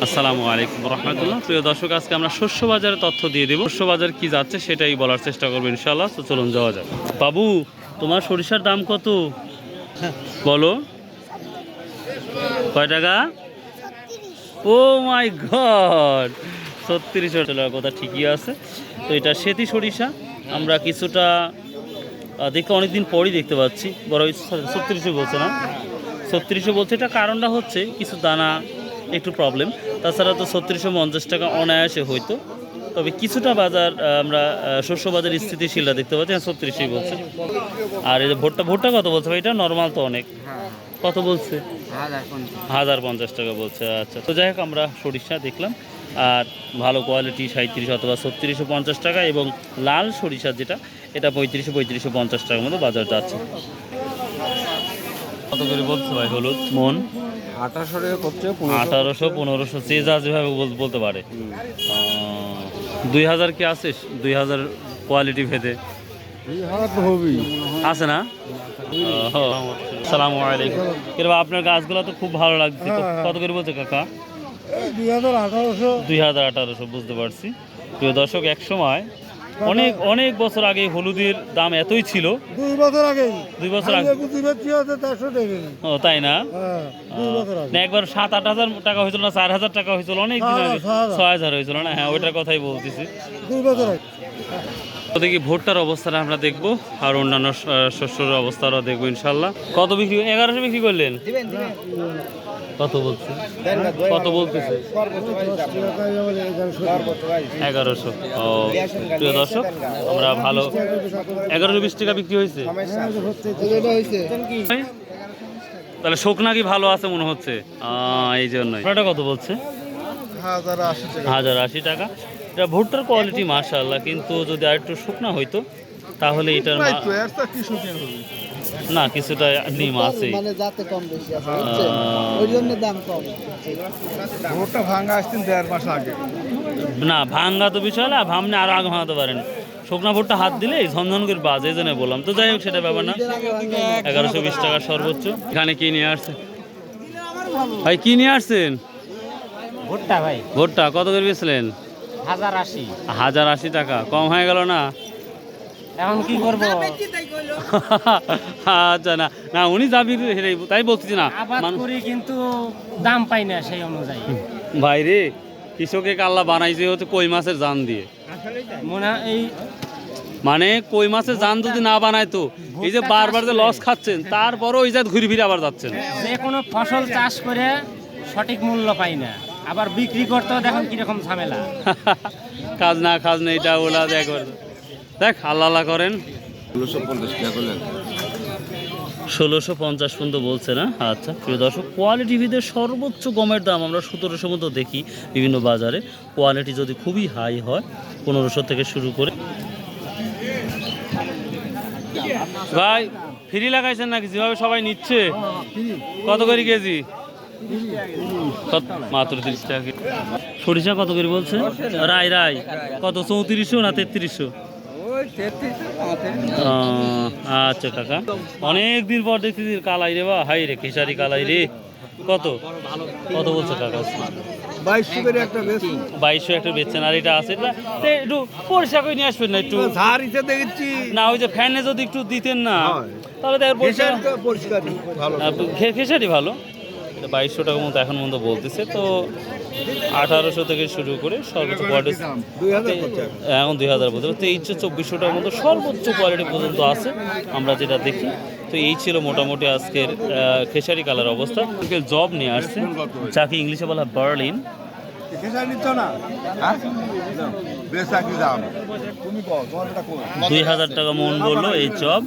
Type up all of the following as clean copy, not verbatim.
আসসালামু আলাইকুম রহমতুল্লাহ। প্রিয় দর্শক, আজকে আমরা শস্য বাজারের তথ্য দিয়ে দেবো। শস্য বাজার কি যাচ্ছে সেটাই বলার চেষ্টা করবো ইনশাআল্লাহ। তো চলুন যাওয়া যাক। বাবু, তোমার সরিষার দাম কত বলো? কয় টাকা? ও মাই গড, 3600 টাকার কথা ঠিকই আছে। তো এটা সেতি সরিষা। আমরা কিছুটা দেখতে অনেকদিন পরই দেখতে পাচ্ছি। বড় 3600 বলছে না, 3600 বলছে। এটা কারণটা হচ্ছে কিছু দানা একটু প্রবলেম, তাছাড়া তো 3650 টাকা অনায়াসে হইতো। তবে কিছুটা বাজার আমরা শস্য বাজার স্থিতিশীলটা দেখতে পাচ্ছি। 3600 বলছে। আর এই যে ভুট্টা ভুট্টা কত বলছে ভাই? এটা নর্মাল তো অনেক, কত বলছে? 1050 টাকা বলছে। আচ্ছা, তো যাই হোক, আমরা সরিষা দেখলাম। আর ভালো কোয়ালিটি 37 অথবা 3650 টাকা, এবং লাল সরিষা যেটা, এটা 3550 টাকার মতো বাজার যাচ্ছে। কত করে বলছে ভাই হলুদ মন? 1800 1500, যে যা যেভাবে বলতে পারে। 2000 কি আছে? 2000 কোয়ালিটি ভেদে আছে না? আসসালামু আলাইকুম। কিংবা আপনার গাছগুলো তো খুব ভালো লাগছে। কত করে বলছে কাকা? 2018, বুঝতে পারছি। প্রিয় দর্শক, এক সময় অনেক অনেক বছর আগে হলুদের দাম এতই ছিল। 2 বছর আগে ও তাই না? না, একবার 7-8 হাজার টাকা হয়েছিল না, 4000 টাকা হয়েছিল অনেক দিন আগে, 6000 হয়েছিল না? হ্যাঁ, ওইটার কথাই বলতেছি। 2 বছর আগে। দেখি ভুট্টার অবস্থাটা আমরা দেখবো, আর অন্যান্য শস্যের অবস্থাটাও দেখবো ইনশাল্লাহ। কত বিক্রি? 1100 বিক্রি করলেন? কত বলছে? কত বলতেছে? 1100। ও প্রিয় দর্শক, আমরা ভালো 1120 টাকা বিক্রি হয়েছে। তাহলে শুকনা কি ভালো আছে মনে হচ্ছে, এই জন্যই। ওটা কত বলছে? 1080 টাকা। এটা ভুট্টার কোয়ালিটি মাশাআল্লাহ, কিন্তু যদি আর একটু শুকনা হইতো তাহলে এটার না কিছুটা নিম আছে, মানে যাতে কম বেশি আছে, ওই জন্য দাম কম। ভুট্টা ভাঙা আসছেন 1.5 মাস আগে। না, ভাঙা তো বিষয় না, ভামনে আরো আগে ভাঙাতে পারেন। শুকনা ভুট্টা হাত দিলে ঝনঝন করে বাজে, এই জন্য বললাম। তো যাই হোক, সেটা ব্যাপার না। 1120 টাকা সর্বোচ্চ। এখানে কি নিয়ে আসছে ভাই? কি নিয়ে আসছেন? ভুট্টা ভাই। ভুট্টা কত করে বেচলেন? 1080। 1080 টাকা কম হয়ে গেল না? এখন কি করবো? আচ্ছা, না না, উনি যাবি তাই বলতেছি না, আবাদ করি কিন্তু দাম পাই না সেই অনুযায়ী। ভাই রে, কৃষকে আল্লাহ বানাইছে হচ্ছে কই মাছের জান দিয়ে। মানে কই মাছের জান যদি না বানায়, তো এই যে বারবার যে লস খাচ্ছেন, তারপরও ওই জাত ঘুরে ফিরে আবার যাচ্ছেন। যে কোনো ফসল চাষ করে সঠিক মূল্য পাই না, আবার বিক্রি করতেও দেখুন কিরকম ঝামেলা। কাজ না এটা ওলা দেখ আল্লাহ আল্লাহ করেন। 1650 পর্যন্ত বলছে না? আচ্ছা, প্রিয় দর্শক, কোয়ালিটি ভিদের সর্বোচ্চ গমের দাম আমরা 1700 মতো দেখি বিভিন্ন বাজারে। কোয়ালিটি যদি খুবই হাই হয় 1500 থেকে শুরু করে। ভাই, ফ্রি লাগাইছেন নাকি? যেভাবে সবাই নিচ্ছে, কত করে কেজি? মাত্র 30 টাকা। সরিষা কত করে বলছে? রাই কত? 3400 না 3300? আচ্ছা কাকা, অনেক দিন পর দেখতেছি কালাই রে, বা হাই রে, খেসারি কালাই রে। কত বলছে কাকা? 2200 একটা বেচছেন। আর এটা আছে, একটু পরিষ্কার করে নিয়ে আসবেন না একটু? না, ওই যে ফ্যানে যদি একটু দিতেন না, তাহলে খেসারি ভালো। 2200 টাকার মতো এখন পর্যন্ত বলতেছে। তো 1800 থেকে শুরু করে সর্বোচ্চ কোয়ালিটি এখন 2000 বলতে 2300-2400 টাকার মতো সর্বোচ্চ কোয়ালিটি পর্যন্ত আছে আমরা যেটা দেখি। তো এই ছিল মোটামুটি আজকের খেসারি কালার অবস্থা। জব নিয়ে আসছে, যাকে ইংলিশে বলা হয় বার্লিন। 2000 টাকা মন বললো এই চপ।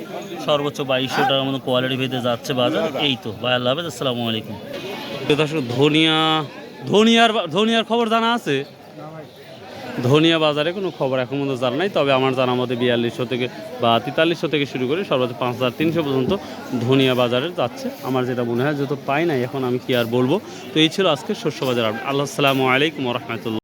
সর্বোচ্চ 2200 টাকার মতো কোয়ালিটি ভেদে যাচ্ছে বাজার। এই তো ভাই, আল্লাহ হাফেজ, আসসালামু আলাইকুম। দর্শক, ধনিয়ার খবর জানা আছে? ধনিয়া বাজারে কোনো খবর এখন পর্যন্ত জানা নাই, তবে আমার জানা মতে 4200 থেকে বা 4300 থেকে শুরু করে সর্বোচ্চ 5300 পর্যন্ত ধনিয়া বাজারে যাচ্ছে। আমার যেটা মনে হয়, যেহেতু পাই নাই এখন, আমি কি আর বলবো। তো এই ছিল আজকে শস্য বাজার। আল্লাহ আসসালামু আলাইকুম রহমতুল্লাহ।